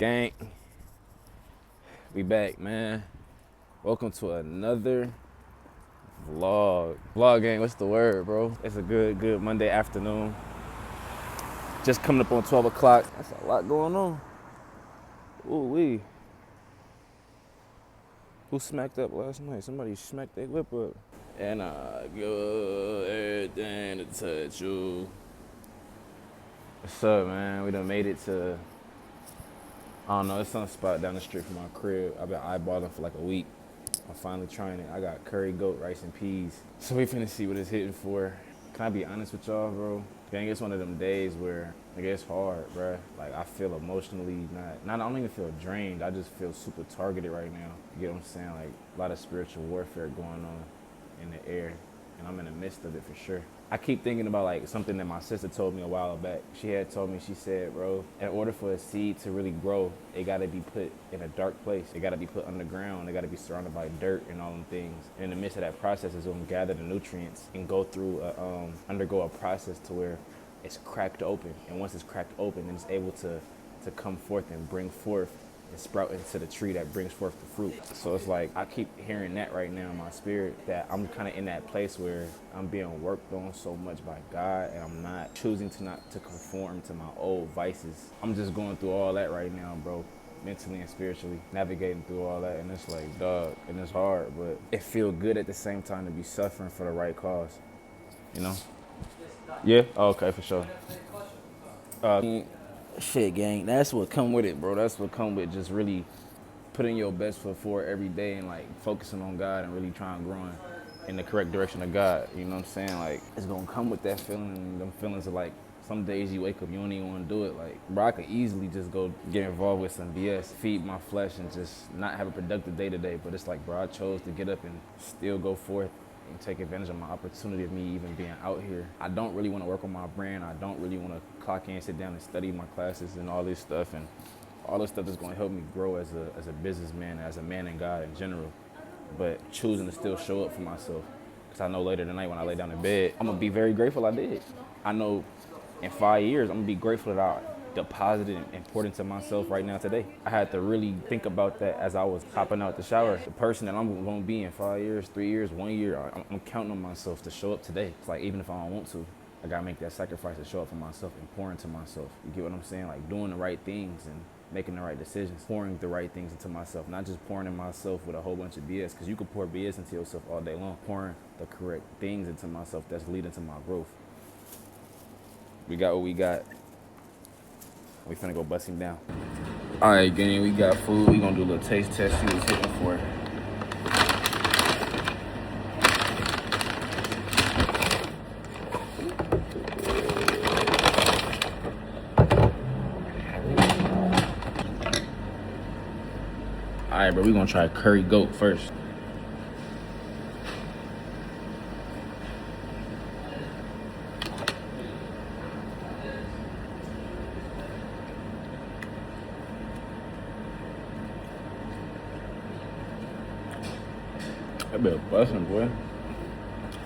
Gang, we back, man. Welcome to another vlog gang. What's the word, bro? It's a good Monday afternoon. Just coming up on 12 o'clock. That's a lot going on. Ooh-wee. Who smacked up last night? Somebody smacked their whip up. And I go everything to touch you. What's up, man? We done made it to, I don't know, it's some spot down the street from my crib. I've been eyeballing for like a week. I'm finally trying it. I got curry goat, rice, and peas. So we finna see what it's hitting for. Can I be honest with y'all, bro? Gang, it's one of them days where, like, it's hard, bro. Like, I feel emotionally I don't even feel drained. I just feel super targeted right now. You get what I'm saying? Like, a lot of spiritual warfare going on in the air. And I'm in the midst of it for sure. I keep thinking about like something that my sister told me a while back. She had told me, she said, bro, in order for a seed to really grow, it gotta be put in a dark place. It gotta be put underground. It gotta be surrounded by dirt and all them things. And in the midst of that process is gonna gather the nutrients and go through undergo a process to where it's cracked open. And once it's cracked open, then it's able to come forth and bring forth and sprout into the tree that brings forth the fruit. So it's like, I keep hearing that right now in my spirit, that I'm kind of in that place where I'm being worked on so much by God, and I'm not choosing to conform to my old vices. I'm just going through all that right now, bro, mentally and spiritually, navigating through all that. And it's like, dog, and it's hard, but it feels good at the same time to be suffering for the right cause, you know? Yeah? Oh, okay, for sure. Shit, gang, that's what come with it, bro. That's what come with just really putting your best foot forward every day and like focusing on God and really trying to grow in the correct direction of God. You know what I'm saying? Like, it's gonna come with that feeling, and them feelings of like, some days you wake up, you don't even want to do it. Like, bro, I could easily just go get involved with some BS, feed my flesh, and just not have a productive day today. But it's like, bro, I chose to get up and still go forth and take advantage of my opportunity of me even being out here. I don't really want to work on my brand. I don't really want to clock in, sit down and study my classes and all this stuff. And all this stuff is going to help me grow as a businessman, as a man in God in general. But choosing to still show up for myself. Because I know later tonight when I lay down in bed, I'm going to be very grateful I did. I know in 5 years, I'm going to be grateful that I deposited importance in myself right now today. I had to really think about that as I was hopping out the shower. The person that I'm going to be in 5 years, 3 years, 1 year, I'm counting on myself to show up today. It's like, even if I don't want to, I got to make that sacrifice to show up for myself and pour into myself. You get what I'm saying? Like, doing the right things and making the right decisions, pouring the right things into myself, not just pouring in myself with a whole bunch of BS, because you can pour BS into yourself all day long. Pouring the correct things into myself that's leading to my growth. We got what we got. We finna go bust him down. All right, gang, we got food. We gonna do a little taste test, see what's hitting for. All right, bro, we gonna try curry goat first. That bit busting, boy.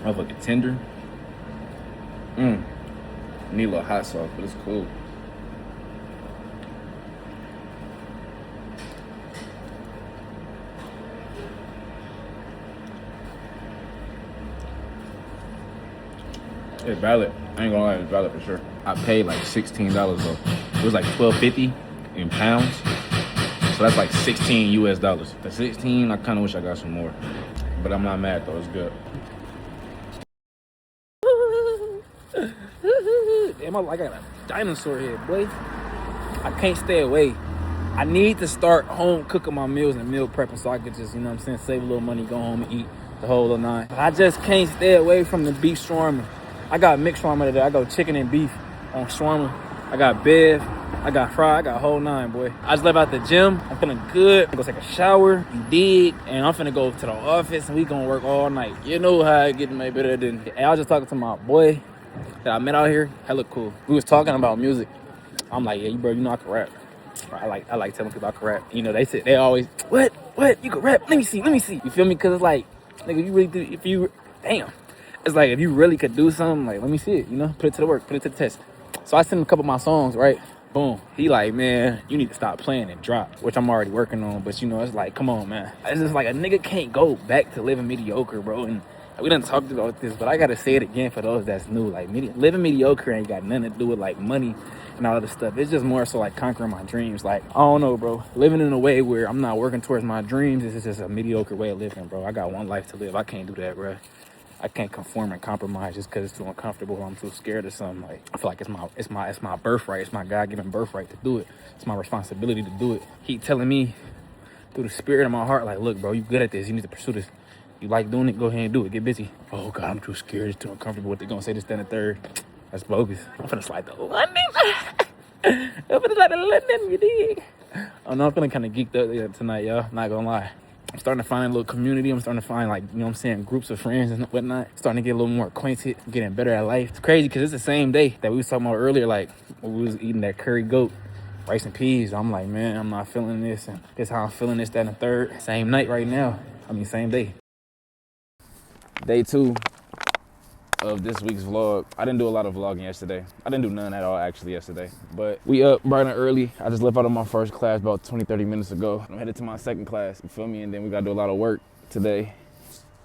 Motherfucking tender. Need a little hot sauce, but it's cool. It's valid. I ain't gonna lie, it's valid for sure. I paid like $16 though. It was like $12.50 in pounds. So that's like 16 US dollars. The 16, I kinda wish I got some more. But I'm not mad though, it's good. Damn, I got a dinosaur here, boy. I can't stay away. I need to start home cooking my meals and meal prepping so I could just, you know what I'm saying, save a little money, go home and eat the whole little nine. I just can't stay away from the beef shawarma. I got mixed shawarma today. I go chicken and beef on shawarma. I got beef. I got fried. I got whole nine, boy. I just left out the gym. I'm feeling good. I'm gonna take a shower. You dig? And I'm finna go to the office and we gonna work all night. You know how I get my better than. And I was just talking to my boy that I met out here. Hella cool. We was talking about music. I'm like, yeah, bro, you know I can rap. I like telling people I can rap. You know, they always, what? You can rap? Let me see. You feel me? Cause it's like, nigga, you really do, it's like, if you really could do something, like, let me see it, you know? Put it to the work, put it to the test. So I sent a couple of my songs, right? Boom. He like, man, you need to stop playing and drop, which I'm already working on. But you know, it's like, come on, man. It's just like a nigga can't go back to living mediocre, bro. And we done talked about this, but I gotta say it again for those that's new. Like, living mediocre ain't got nothing to do with like money and all this stuff. It's just more so like conquering my dreams. Like, I don't know, bro. Living in a way where I'm not working towards my dreams is just a mediocre way of living, bro. I got one life to live. I can't do that, bro. I can't conform and compromise just because it's too uncomfortable or I'm too scared of something. Like, I feel like it's my birthright. It's my God-given birthright to do it. It's my responsibility to do it. Keep telling me through the spirit of my heart, like, look, bro, you good at this. You need to pursue this. You like doing it, go ahead and do it. Get busy. Oh, God, I'm too scared. It's too uncomfortable. What they gonna say this, then, the third. That's bogus. I'm finna slide to London. I'm finna slide to London, you dig? Oh, no, I'm feeling kind of geeked up tonight, y'all. Not gonna lie. I'm starting to find a little community. I'm starting to find, like, you know what I'm saying, groups of friends and whatnot. Starting to get a little more acquainted, getting better at life. It's crazy because it's the same day that we was talking about earlier, like, when we was eating that curry goat, rice and peas. I'm like, man, I'm not feeling this. And this how I'm feeling this, that, and the third. Same night right now. Same day. Day 2 of this week's vlog. I didn't do a lot of vlogging yesterday. I didn't do none at all actually yesterday. But we up bright and early. I just left out of my first class about 20-30 minutes ago. I'm headed to my second class, you feel me? And then we gotta do a lot of work today.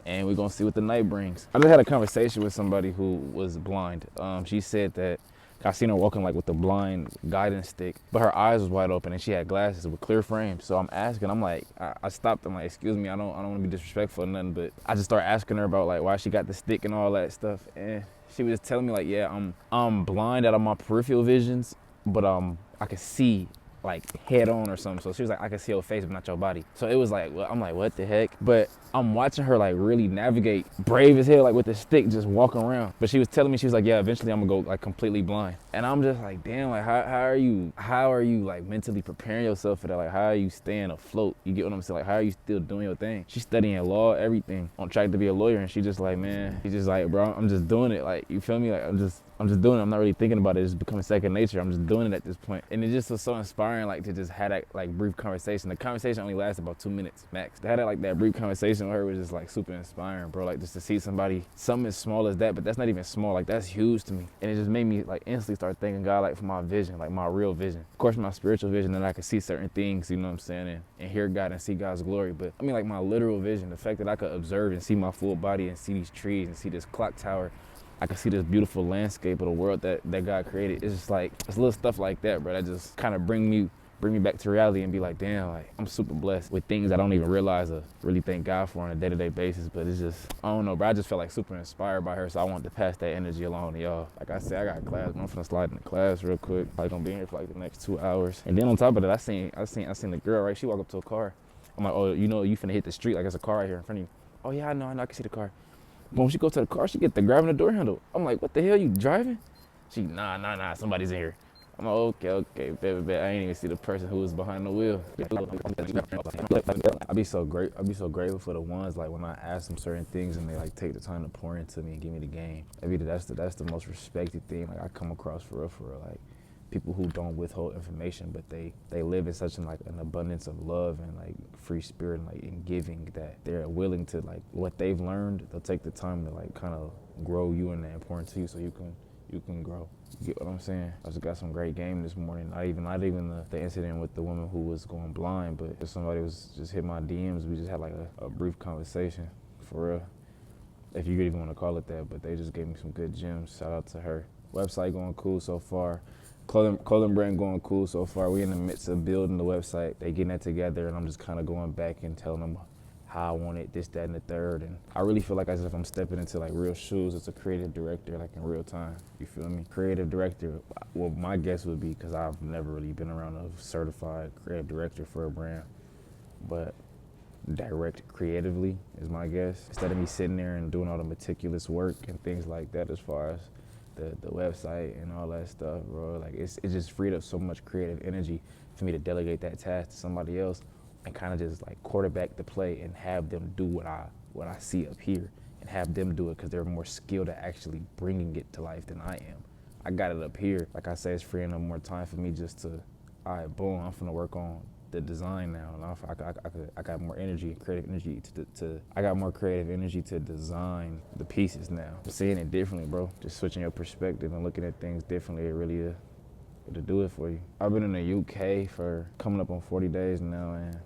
And we're gonna see what the night brings. I just had a conversation with somebody who was blind. She said that I seen her walking like with the blind guidance stick, but her eyes was wide open and she had glasses with clear frames. So I'm asking, I'm like, I stopped. I'm like, excuse me, I don't want to be disrespectful or nothing, but I just started asking her about like why she got the stick and all that stuff. And she was just telling me like, yeah, I'm blind out of my peripheral visions, but I can see like head on or something. So she was like, I can see your face but not your body. So it was like, well, I'm like, what the heck? But I'm watching her like really navigate, brave as hell, like with the stick, just walking around. But she was telling me, she was like, yeah, eventually I'm gonna go like completely blind. And I'm just like, damn, like how are you like mentally preparing yourself for that? Like how are you staying afloat? You get what I'm saying? Like how are you still doing your thing? She's studying law, everything, on track to be a lawyer. And she just like, man, she's just like, bro, I'm just doing it. Like, you feel me? Like I'm just doing it. I'm not really thinking about it. It's becoming second nature. I'm just doing it at this point. And it just was so inspiring, like to just have that like brief conversation. The conversation only lasted about 2 minutes max. To have that brief conversation with her was just like super inspiring, bro. Like just to see somebody, something as small as that, but that's not even small. Like that's huge to me. And it just made me like instantly start thanking God like for my vision, like my real vision. Of course, my spiritual vision, that I could see certain things, you know what I'm saying, and hear God and see God's glory. But I mean like my literal vision, the fact that I could observe and see my full body and see these trees and see this clock tower. I can see this beautiful landscape of the world that God created. It's just like, it's little stuff like that, bro, that just kind of bring me back to reality and be like, damn, like I'm super blessed with things I don't even realize or really thank God for on a day-to-day basis. But it's just, I don't know, bro, I just felt like super inspired by her, so I wanted to pass that energy along to y'all. Like I said, I got class, but I'm finna slide into class real quick. Probably gonna be in here for like the next 2 hours. And then on top of that, I seen the girl, right? She walked up to a car. I'm like, oh, you know, you finna hit the street, like there's a car right here in front of you. Oh yeah, I know, I can see the car. But when she goes to the car, she get the grabbing the door handle. I'm like, what the hell, you driving? She, nah, somebody's in here. I'm like, okay, baby, I ain't even see the person who was behind the wheel. I be so grateful for the ones like when I ask them certain things and they like take the time to pour into me and give me the game. Maybe that's the most respected thing like I come across for real. Like people who don't withhold information, but they live in such an abundance of love and like free spirit and like in giving that they're willing to like what they've learned. They'll take the time to like kind of grow you and that important to you so you can grow. You get what I'm saying? I just got some great game this morning. Not even the incident with the woman who was going blind, but if somebody was just hit my DMs, we just had like a brief conversation for real. If you even want to call it that, but they just gave me some good gems. Shout out to her. Website going cool so far. Clothing brand going cool so far. We in the midst of building the website. They getting that together, and I'm just kind of going back and telling them how I want it, this, that, and the third. And I really feel like as if I'm stepping into like real shoes as a creative director, like in real time. You feel me? Creative director. Well, my guess would be, because I've never really been around a certified creative director for a brand, but direct creatively is my guess. Instead of me sitting there and doing all the meticulous work and things like that, as far as the website and all that stuff, bro. Like it just freed up so much creative energy for me to delegate that task to somebody else and kind of just like quarterback the play and have them do what I see up here and have them do it because they're more skilled at actually bringing it to life than I am. I got it up here. Like I say, it's freeing up more time for me just to, all right, boom, I'm finna work on the design now, and I got more energy, creative energy I got more creative energy to design the pieces now. Seeing it differently, bro. Just switching your perspective and looking at things differently, it to do it for you. I've been in the UK for coming up on 40 days now, and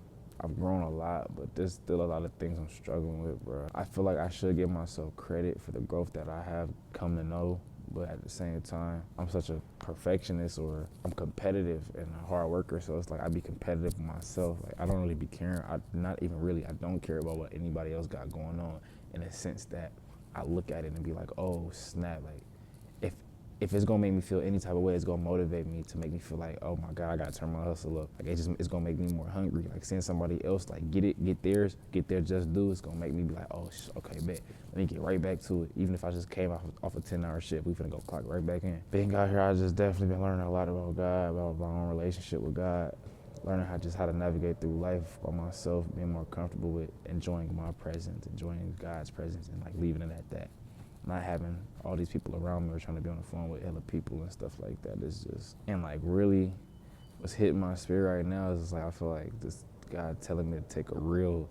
I've grown a lot, but there's still a lot of things I'm struggling with, bro. I feel like I should give myself credit for the growth that I have come to know, but at the same time, I'm such a perfectionist, or I'm competitive and a hard worker, so it's like I be competitive with myself. Like, I don't really be caring. I don't care about what anybody else got going on, in a sense that I look at it and be like, oh snap, like if it's gonna make me feel any type of way, it's gonna motivate me to make me feel like, oh my God, I gotta turn my hustle up. Like it's gonna make me more hungry. Like seeing somebody else like get their just due, it's gonna make me be like, oh, okay, bet. Let me get right back to it. Even if I just came off a 10-hour shift, we finna go clock right back in. Being out here, I just definitely been learning a lot about God, about my own relationship with God, learning how to navigate through life by myself, being more comfortable with enjoying my presence, enjoying God's presence, and like leaving it at that. Not having all these people around me or trying to be on the phone with other people and stuff like that. It's just, and like really what's hitting my spirit right now is just like, I feel like this God telling me to take a real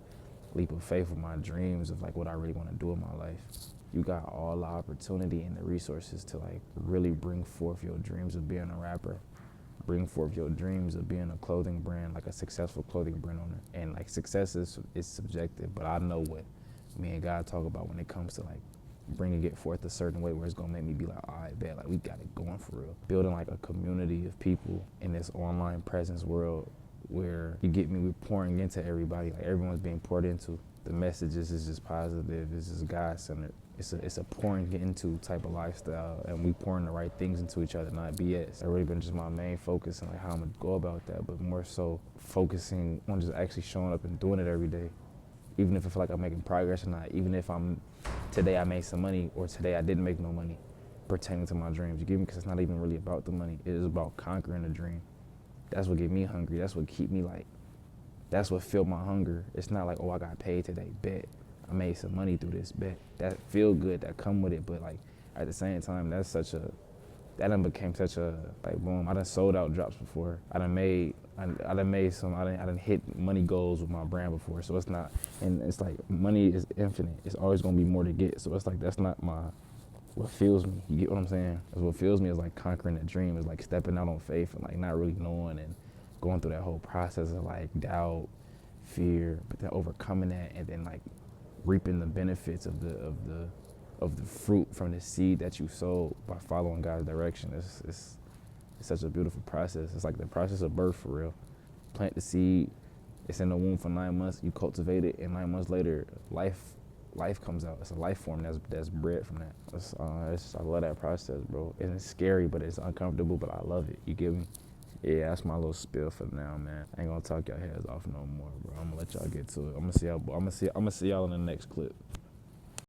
leap of faith with my dreams of like what I really want to do in my life. You got all the opportunity and the resources to like really bring forth your dreams of being a rapper, bring forth your dreams of being a clothing brand, like a successful clothing brand owner. And like success is subjective, but I know what me and God talk about when it comes to like bringing it forth a certain way where it's gonna make me be like, all right, bet, like we got it going for real. Building like a community of people in this online presence world where you get me, we're pouring into everybody, like everyone's being poured into. The messages is just positive, it's just God-centered. It's a pouring into type of lifestyle, and we pouring the right things into each other, not BS. That really been just my main focus and like how I'm gonna go about that, but more so focusing on just actually showing up and doing it every day. Even if I feel like I'm making progress or not, even if today I made some money or today I didn't make no money pertaining to my dreams. You get me? Because it's not even really about the money. It is about conquering a dream. That's what get me hungry. That's what keep me like, that's what filled my hunger. It's not like, oh, I got paid today, bet. I made some money through this, bet. That feel good, that come with it, but like at the same time, that done became such a, like, boom, I done sold out drops before. I done hit money goals with my brand before, so it's not, and it's like, money is infinite. It's always gonna be more to get, so it's like, that's not what fuels me. You get what I'm saying? Because what fuels me is like conquering a dream, is like stepping out on faith and like not really knowing and going through that whole process of like doubt, fear, but then overcoming that and then like reaping the benefits of the fruit from the seed that you sowed by following God's direction. It's such a beautiful process. It's like the process of birth for real. Plant the seed, it's in the womb for 9 months, you cultivate it, and 9 months later, life comes out. It's a life form that's bred from that. I love that process, bro. And it's scary, but it's uncomfortable, but I love it. You get me? Yeah, that's my little spill for now, man. I ain't gonna talk y'all heads off no more, bro. I'm gonna let y'all get to it. I'm gonna see y'all in the next clip.